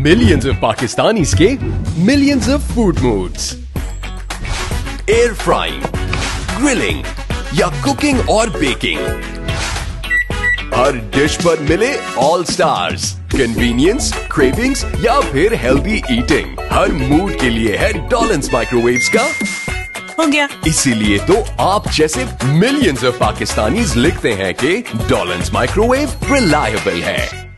Millions of Pakistanis के millions of food moods. Air frying, grilling या cooking और baking. हर dish पर मिले ऑल स्टार्स. कन्वीनियंस, क्रेविंग्स या फिर हेल्दी ईटिंग. हर मूड के लिए है डॉलन्स माइक्रोवेव्स का. हो गया. इसीलिए तो आप जैसे मिलियंस ऑफ पाकिस्तानीज लिखते हैं कि डॉलन्स माइक्रोवेव रिलायबल है.